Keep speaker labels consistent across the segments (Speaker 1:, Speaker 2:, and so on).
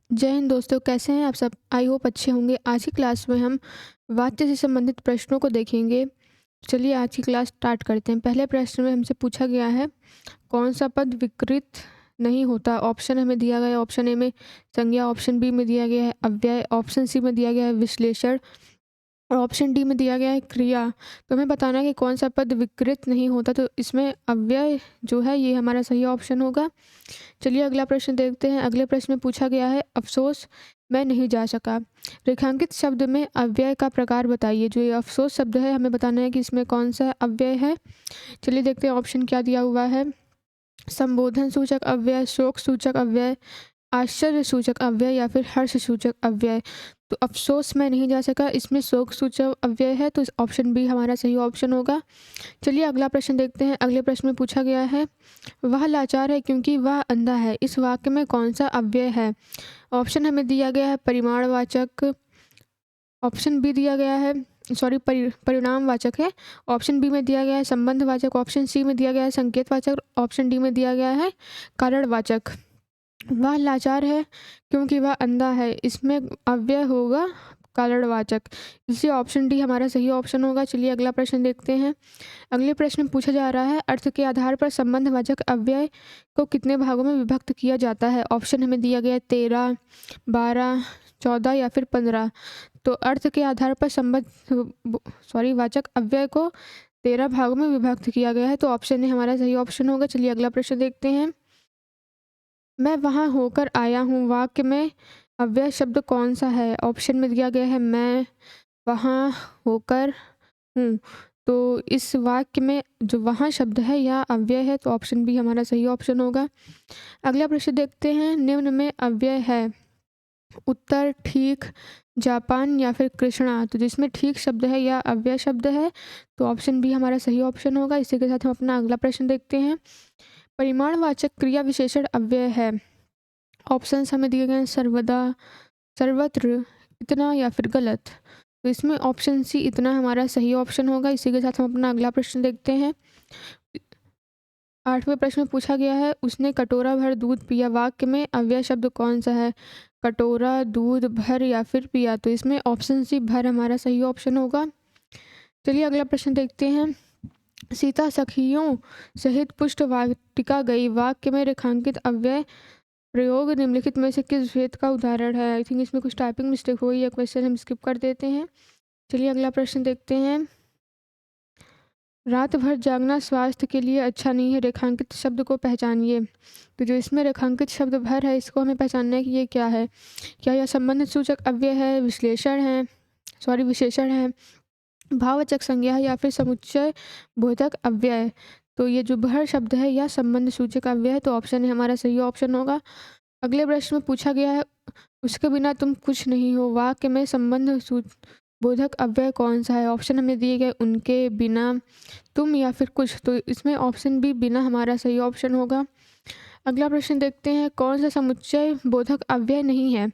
Speaker 1: जय हिंद दोस्तों, कैसे हैं आप सब? आई होप अच्छे होंगे। आज की क्लास में हम वाक्य से संबंधित प्रश्नों को देखेंगे। चलिए आज की क्लास स्टार्ट करते हैं। पहले प्रश्न में हमसे पूछा गया है, कौन सा पद विकृत नहीं होता? ऑप्शन हमें दिया गया है। ऑप्शन ए में संज्ञा, ऑप्शन बी में दिया गया है अव्यय, ऑप्शन सी में दिया गया है विश्लेषण और ऑप्शन डी में दिया गया है क्रिया। तो हमें बताना है कि कौन सा पद विकृत नहीं होता। तो इसमें अव्यय जो है ये हमारा सही ऑप्शन होगा। चलिए अगला प्रश्न देखते हैं। अगले प्रश्न में पूछा गया है, अफसोस मैं नहीं जा सका। रेखांकित शब्द में अव्यय का प्रकार बताइए। जो ये अफसोस शब्द है हमें बताना है कि इसमें कौन सा अव्यय है। चलिए देखते हैं ऑप्शन क्या दिया हुआ है। संबोधन सूचक अव्यय, शोक सूचक अव्यय, आश्चर्य सूचक अव्यय या फिर हर्ष सूचक अव्यय। तो अफसोस मैं नहीं जा सका, इसमें शोक सूचक अव्यय है, तो इस ऑप्शन बी हमारा सही ऑप्शन होगा। चलिए अगला प्रश्न देखते हैं। अगले प्रश्न में पूछा गया है, वह लाचार है क्योंकि वह अंधा है। इस वाक्य में कौन सा अव्यय है? ऑप्शन हमें दिया गया है परिमाणवाचक, ऑप्शन बी दिया गया है परिणामवाचक है, ऑप्शन बी में दिया गया है संबंधवाचक, ऑप्शन सी में दिया गया है संकेतवाचक, ऑप्शन डी में दिया गया है कारणवाचक। वह लाचार है क्योंकि वह अंधा है, इसमें अव्यय होगा कारणवाचक। इसलिए ऑप्शन डी हमारा सही ऑप्शन होगा। चलिए अगला प्रश्न देखते हैं। अगले प्रश्न में पूछा जा रहा है, अर्थ के आधार पर संबंधवाचक अव्यय को कितने भागों में विभक्त किया जाता है? ऑप्शन हमें दिया गया है 13, 12, 14 या फिर 15। तो अर्थ के आधार पर वाचक अव्यय को 13 भागों में विभक्त किया गया है, तो ऑप्शन ए हमारा सही ऑप्शन होगा। चलिए अगला प्रश्न देखते हैं। मैं वहाँ होकर आया हूँ वाक्य में अव्यय शब्द कौन सा है? ऑप्शन में दिया गया है मैं वहाँ होकर हूँ। तो इस वाक्य में जो वहाँ शब्द है यह अव्यय है, तो ऑप्शन बी हमारा सही ऑप्शन होगा। अगला प्रश्न देखते हैं। निम्न में अव्यय है उत्तर, ठीक, जापान या फिर कृष्णा। तो जिसमें ठीक शब्द है या अव्यय शब्द है, तो ऑप्शन बी हमारा सही ऑप्शन होगा। इसी के साथ हम अपना अगला प्रश्न देखते हैं। परिमाणवाचक क्रिया विशेषण अव्यय है। ऑप्शंस हमें दिए गए हैं सर्वदा, सर्वत्र, इतना या फिर गलत। तो इसमें ऑप्शन सी इतना हमारा सही ऑप्शन होगा। इसी के साथ हम अपना अगला प्रश्न देखते हैं। 8वें प्रश्न में पूछा गया है, उसने कटोरा भर दूध पिया। वाक्य में अव्यय शब्द कौन सा है? कटोरा, दूध, भर या फिर पिया। तो इसमें ऑप्शन सी भर हमारा सही ऑप्शन होगा। चलिए अगला प्रश्न देखते हैं। सीता सखियों सहित पुष्ट वाटिका गई। वाक्य में रेखांकित अव्यय प्रयोग निम्नलिखित में से किस भेद का उदाहरण है? आई थिंक इसमें कुछ टाइपिंग मिस्टेक हुई है, क्वेश्चन हम स्किप कर देते हैं। चलिए अगला प्रश्न देखते हैं। रात भर जागना स्वास्थ्य के लिए अच्छा नहीं है। रेखांकित शब्द को पहचानिए। तो जो इसमें रेखांकित शब्द भर है इसको हमें पहचानना है कि ये क्या है। क्या यह संबंध सूचक अव्यय है, विशेषण है, भाववाचक संज्ञा है या फिर समुच्चय बोधक अव्यय? तो ये जो भर शब्द है यह संबंध सूचक अव्यय है, तो ऑप्शन है हमारा सही ऑप्शन होगा। अगले प्रश्न में पूछा गया है, उसके बिना तुम कुछ नहीं हो। वाक्य में संबंध बोधक अव्यय कौन सा है? ऑप्शन हमें दिए गए उनके, बिना, तुम या फिर कुछ। तो इसमें ऑप्शन बी बिना हमारा सही ऑप्शन होगा। अगला प्रश्न देखते हैं, कौन सा समुच्चय बोधक अव्यय नहीं है?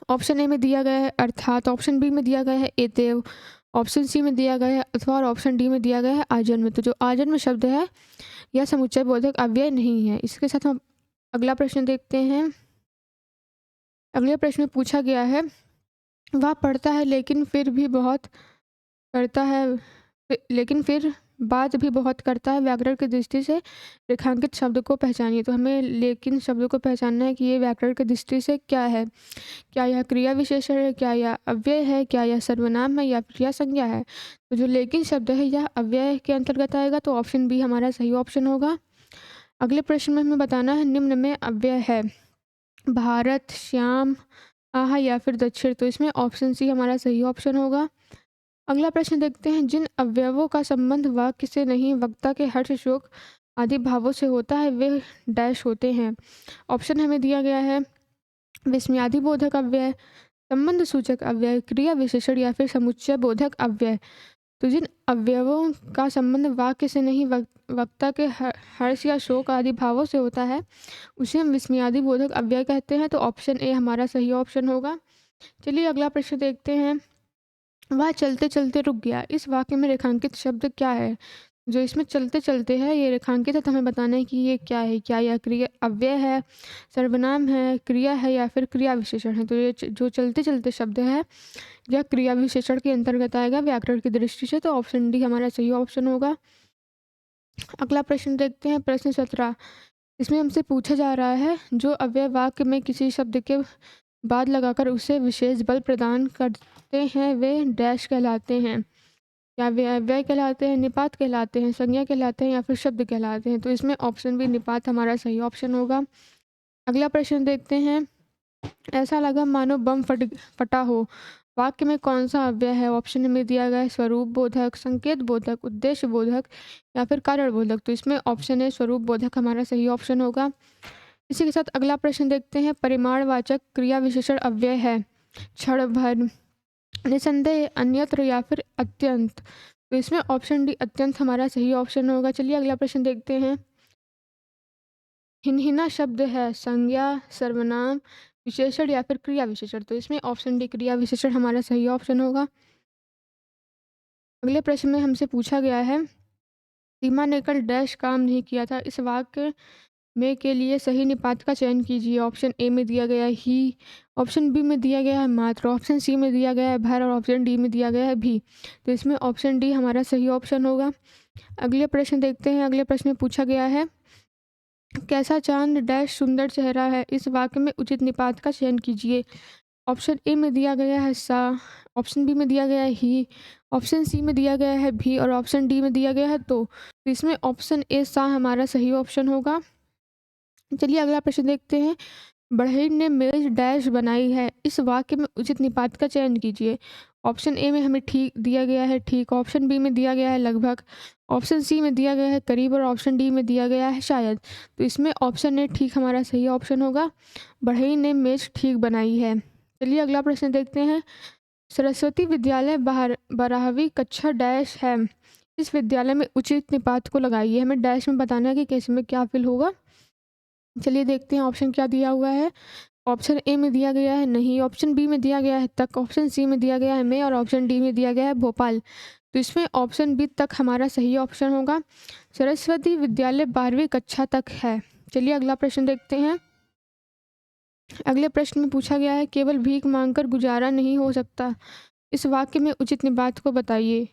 Speaker 1: ऑप्शन ए में दिया गया है अर्थात, ऑप्शन बी में दिया गया है एतेव, ऑप्शन सी में दिया गया है अथवा और ऑप्शन डी में दिया गया है आजन्म। तो जो आजन्म शब्द है यह समुच्चय बोधक अव्यय नहीं है। इसके साथ हम अगला प्रश्न देखते हैं। अगले प्रश्न में पूछा गया है, वह पढ़ता है लेकिन फिर बात भी बहुत करता है। व्याकरण की दृष्टि से रेखांकित शब्द को पहचानिए। तो हमें लेकिन शब्द को पहचानना है कि ये व्याकरण की दृष्टि से क्या है। क्या यह क्रिया विशेषण है, क्या यह अव्यय है, क्या यह सर्वनाम है या फिर यह संज्ञा है? तो जो लेकिन शब्द है यह अव्यय के अंतर्गत आएगा, तो ऑप्शन बी हमारा सही ऑप्शन होगा। अगले प्रश्न में हमें बताना है, निम्न में अव्यय है भारत, श्याम, आह या फिर दक्षिण। तो इसमें ऑप्शन सी हमारा सही ऑप्शन होगा। अगला प्रश्न देखते हैं, जिन अवयवों का संबंध वाक्य से नहीं वक्ता के हर्ष, शोक आदि भावों से होता है वे डैश होते हैं। ऑप्शन हमें दिया गया है विस्मयादि बोधक अव्यय, संबंध सूचक अव्यय, क्रिया विशेषण या फिर समुच्चय बोधक अव्यय। तो जिन अवयवों का संबंध वाक्य से नहीं वक्ता के हर्ष या शोक आदि भावों से होता है उसे हम विस्मयादि बोधक अव्यय कहते हैं। तो ऑप्शन ए हमारा सही ऑप्शन होगा। चलिए अगला प्रश्न देखते हैं। वह चलते चलते रुक गया। इस वाक्य में रेखांकित शब्द क्या है? जो इसमें चलते-चलते है ये रेखांकित है, तो हमें बताना है कि ये क्या है? क्या यह क्रिया अव्यय है, सर्वनाम है, क्रिया है या फिर क्रिया विशेषण है? तो ये जो चलते-चलते शब्द है, यह क्रिया विशेषण के अंतर्गत आएगा व्याकरण की दृष्टि से, तो ऑप्शन डी हमारा सही ऑप्शन होगा। अगला प्रश्न देखते हैं, प्रश्न 17। इसमें हमसे पूछा जा रहा है, जो अव्यय वाक्य में किसी शब्द के बाद लगाकर उसे विशेष बल प्रदान करते हैं, वे डैश कहलाते हैं? क्या वे अव्यय कहलाते हैं, निपात कहलाते हैं, संज्ञा कहलाते हैं या फिर शब्द कहलाते हैं? तो इसमें ऑप्शन बी निपात हमारा सही ऑप्शन होगा। अगला प्रश्न देखते हैं, ऐसा लगा मानो बम फटा हो, वाक्य में कौन सा अव्यय है? ऑप्शन में दिया गया है स्वरूप बोधक, संकेत बोधक, उद्देश्य बोधक या फिर कारण बोधक। तो इसमें ऑप्शन है स्वरूप बोधक हमारा सही ऑप्शन होगा। इसी के साथ अगला प्रश्न देखते हैं, परिमाणवाचक क्रिया विशेषण अव्यय है क्षण भर, निसंदेह, अन्यत्र या फिर अत्यंत। तो इसमें ऑप्शन डी अत्यंत हमारा सही ऑप्शन होगा। चलिए अगला प्रश्न देखते हैं, हिनहिना शब्द है संज्ञा, सर्वनाम, विशेषण या फिर क्रिया विशेषण? तो इसमें ऑप्शन डी क्रिया विशेषण हमारा सही ऑप्शन होगा। अगले प्रश्न में हमसे पूछा गया है, सीमा ने कल डैश काम नहीं किया था, इस वाक्य में के लिए सही निपात का चयन कीजिए। ऑप्शन ए में दिया गया है ही, ऑप्शन बी में दिया गया है मात्र, ऑप्शन सी में दिया गया है भर और ऑप्शन डी में दिया गया है भी। तो इसमें ऑप्शन डी हमारा सही ऑप्शन होगा। अगले प्रश्न देखते हैं, अगले प्रश्न में पूछा गया है, कैसा चांद डैश सुंदर चेहरा है, इस वाक्य में उचित निपात का चयन कीजिए। ऑप्शन ए में दिया गया है सा, ऑप्शन बी में दिया गया है ही, ऑप्शन सी में दिया गया है भी और ऑप्शन डी में दिया गया है तो इसमें ऑप्शन ए सा हमारा सही ऑप्शन होगा। चलिए अगला प्रश्न देखते हैं, बढ़ई ने मेज डैश बनाई है, इस वाक्य में उचित निपात का चयन कीजिए। ऑप्शन ए में हमें ठीक दिया गया है ठीक, ऑप्शन बी में दिया गया है लगभग, ऑप्शन सी में दिया गया है करीब और ऑप्शन डी में दिया गया है शायद। तो इसमें ऑप्शन ए ठीक हमारा सही ऑप्शन होगा, बढ़ई ने मेज ठीक बनाई है। चलिए अगला प्रश्न देखते हैं, सरस्वती विद्यालय बारहवीं कक्षा डैश है, इस विद्यालय में उचित निपात को लगाइए। हमें डैश में बताना है कि कैसे में क्या फिल होगा। चलिए देखते हैं ऑप्शन क्या दिया हुआ है। ऑप्शन ए में दिया गया है नहीं, ऑप्शन बी में दिया गया है तक, ऑप्शन सी में दिया गया है मैं और ऑप्शन डी में दिया गया है भोपाल। तो इसमें ऑप्शन बी तक हमारा सही ऑप्शन होगा, सरस्वती विद्यालय 12वीं कक्षा तक है। चलिए अगला प्रश्न देखते हैं। अगले प्रश्न में पूछा गया है, केवल भीख मांगकर गुजारा नहीं हो सकता, इस वाक्य में उचित निपात को बताइए।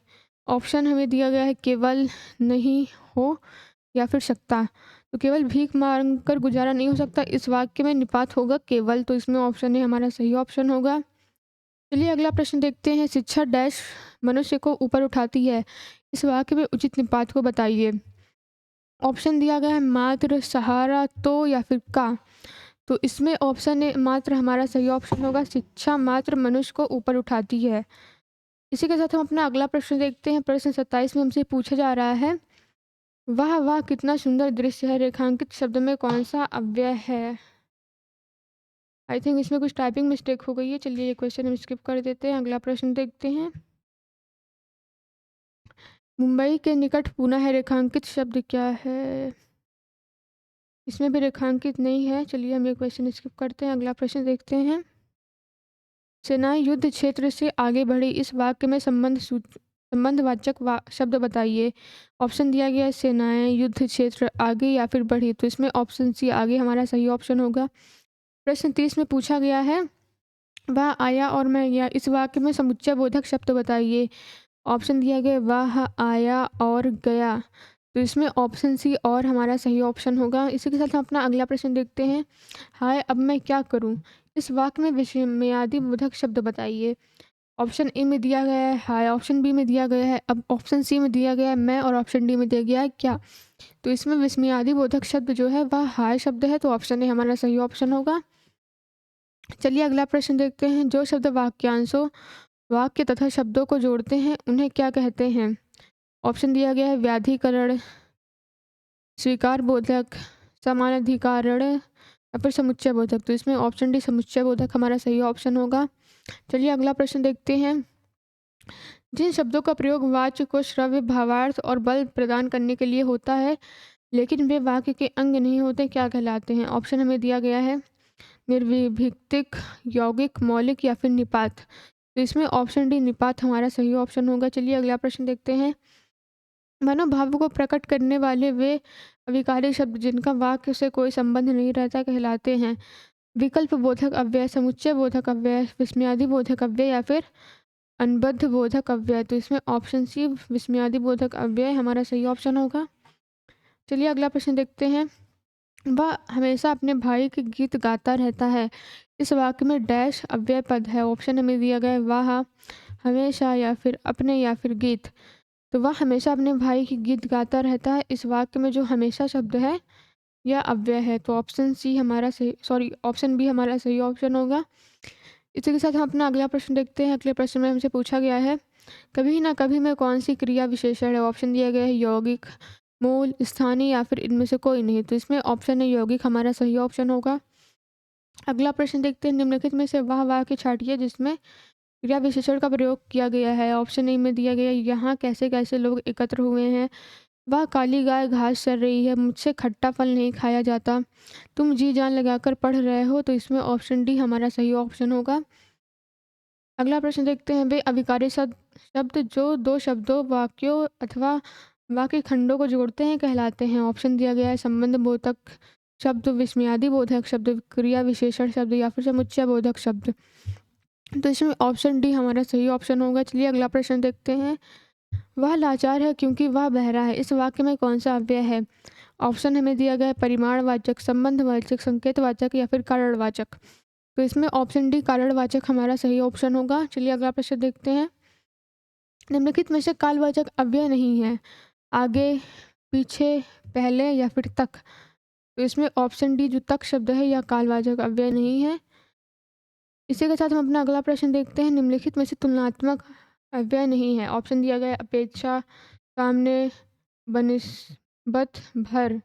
Speaker 1: ऑप्शन हमें दिया गया है केवल, नहीं, हो या फिर सकता। तो केवल भीख मांग कर गुजारा नहीं हो सकता, इस वाक्य में निपात होगा केवल, तो इसमें ऑप्शन ए हमारा सही ऑप्शन होगा। चलिए अगला प्रश्न देखते हैं, शिक्षा डैश मनुष्य को ऊपर उठाती है, इस वाक्य में उचित निपात को बताइए। ऑप्शन दिया गया है मात्र, सहारा, तो या फिर का। तो इसमें ऑप्शन ए मात्र हमारा सही ऑप्शन होगा, शिक्षा मात्र मनुष्य को ऊपर उठाती है। इसी के साथ हम अपना अगला प्रश्न देखते हैं, प्रश्न 27 में हमसे पूछा जा रहा है, वाह वाह कितना सुंदर दृश्य है, रेखांकित शब्द में कौन सा अव्यय है? आई थिंक इसमें कुछ टाइपिंग मिस्टेक हो गई है। चलिए ये क्वेश्चन हम स्किप कर देते हैं, अगला प्रश्न देखते हैं। मुंबई के निकट पुणे है, रेखांकित शब्द क्या है? इसमें भी रेखांकित नहीं है। चलिए हम ये क्वेश्चन स्किप करते हैं, अगला प्रश्न देखते हैं। सेनाएं युद्ध क्षेत्र से आगे बढ़ी, इस वाक्य में संबंधवाचक शब्द बताइए। ऑप्शन दिया गया है सेनाएं, युद्ध क्षेत्र, आगे या फिर बढ़ी। तो इसमें ऑप्शन सी आगे हमारा सही ऑप्शन होगा। प्रश्न 30 में पूछा गया है, वह आया और मैं गया, इस वाक्य में समुच्चय बोधक शब्द बताइए। ऑप्शन दिया गया वह आया और गया, तो इसमें ऑप्शन सी और हमारा सही ऑप्शन होगा। इसी के साथ हम अपना अगला प्रश्न देखते हैं, हाय अब मैं क्या करूं, इस वाक्य में विषमयादि बोधक शब्द बताइए। ऑप्शन ए में दिया गया है हाय, ऑप्शन बी में दिया गया है अब, ऑप्शन सी में दिया गया है मैं और ऑप्शन डी में दिया गया है क्या। तो इसमें विस्मयादि बोधक शब्द जो है वह हाय शब्द है, तो ऑप्शन ए हमारा सही ऑप्शन होगा। चलिए अगला प्रश्न देखते हैं, जो शब्द वाक्यांशों, वाक्य तथा शब्दों को जोड़ते हैं उन्हें क्या कहते हैं। ऑप्शन दिया गया है व्याधिकरण, स्वीकार बोधक, समानाधिकारण या फिर समुच्चय बोधक। तो इसमें ऑप्शन डी समुच्चय बोधक हमारा सही ऑप्शन होगा। चलिए अगला प्रश्न देखते हैं, जिन शब्दों का प्रयोग वाच्य को श्रव्य, भावार्थ और बल प्रदान करने के लिए होता है लेकिन वे वाक्य के अंग नहीं होते, क्या कहलाते हैं। ऑप्शन हमें दिया गया है निर्विभिक्तिक, यौगिक, मौलिक या फिर निपात। तो इसमें ऑप्शन डी निपात हमारा सही ऑप्शन होगा। चलिए अगला प्रश्न देखते हैं, मनोभावों को प्रकट करने वाले वे अविकारी शब्द जिनका वाक्य से कोई संबंध नहीं रहता कहलाते हैं। विकल्प बोधक अव्यय, समुच्चय बोधक अव्यय, विस्मयादि बोधक अव्यय या फिर अनुबद्ध बोधक अव्यय। तो इसमें ऑप्शन सी विस्मयादि बोधक अव्यय हमारा सही ऑप्शन होगा। चलिए अगला प्रश्न देखते हैं। वह हमेशा अपने भाई के गीत गाता रहता है। इस वाक्य में डैश अव्यय पद है। ऑप्शन हमें दिया गया है वह, हमेशा या फिर अपने या फिर गीत। तो वह हमेशा अपने भाई की गीत गाता रहता है। इस वाक्य में जो हमेशा शब्द है यह अव्यय है। तो ऑप्शन बी हमारा सही ऑप्शन होगा। इसी के साथ हम अपना अगला प्रश्न देखते हैं। अगले प्रश्न में हमसे पूछा गया है कभी ना कभी में कौन सी क्रिया विशेषण है। ऑप्शन दिया गया है यौगिक, मूल, स्थानीय या फिर इनमें से कोई नहीं। तो इसमें ऑप्शन है यौगिक हमारा सही ऑप्शन होगा। अगला प्रश्न देखते हैं। निम्नलिखित में से वह वाक्य छाटिए जिसमें क्रिया विशेषण का प्रयोग किया गया है। ऑप्शन ए में दिया गया है यहाँ कैसे कैसे लोग एकत्र हुए हैं। वह काली गाय घास चर रही है। मुझसे खट्टा फल नहीं खाया जाता। तुम जी जान लगाकर पढ़ रहे हो। तो इसमें ऑप्शन डी हमारा सही ऑप्शन होगा। अगला प्रश्न देखते हैं। वे अविकारी शब्द जो दो शब्दों, वाक्यों अथवा वाक्य खंडों को जोड़ते हैं कहलाते हैं। ऑप्शन दिया गया है संबंध बोधक शब्द, विस्मयादि बोधक शब्द, क्रिया विशेषण शब्द या फिर समुच्चय बोधक शब्द। तो इसमें ऑप्शन डी हमारा सही ऑप्शन होगा। चलिए अगला प्रश्न देखते हैं। वह लाचार है क्योंकि वह बहरा है। इस वाक्य में कौन सा अव्यय है। ऑप्शन हमें दिया गया है परिमाणवाचक, संबंधवाचक, संकेतवाचक या फिर कारणवाचक। तो इसमें ऑप्शन डी कारणवाचक हमारा सही ऑप्शन होगा। चलिए अगला प्रश्न देखते हैं। निम्नलिखित में से कालवाचक अव्यय नहीं है। आगे, पीछे, पहले या फिर तक। तो इसमें ऑप्शन डी जो तक शब्द है यह कालवाचक अव्यय नहीं है। इसी के साथ हम अपना अगला प्रश्न देखते हैं। निम्नलिखित में से तुलनात्मक अव्यय नहीं है। ऑप्शन दिया गया है अपेक्षा, सामने, बनिस्बत, भर।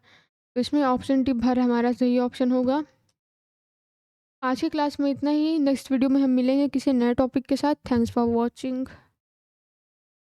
Speaker 1: तो इसमें ऑप्शन डी भर हमारा सही ऑप्शन होगा। आज की क्लास में इतना ही। नेक्स्ट वीडियो में हम मिलेंगे किसी नए टॉपिक के साथ। Thanks for watching.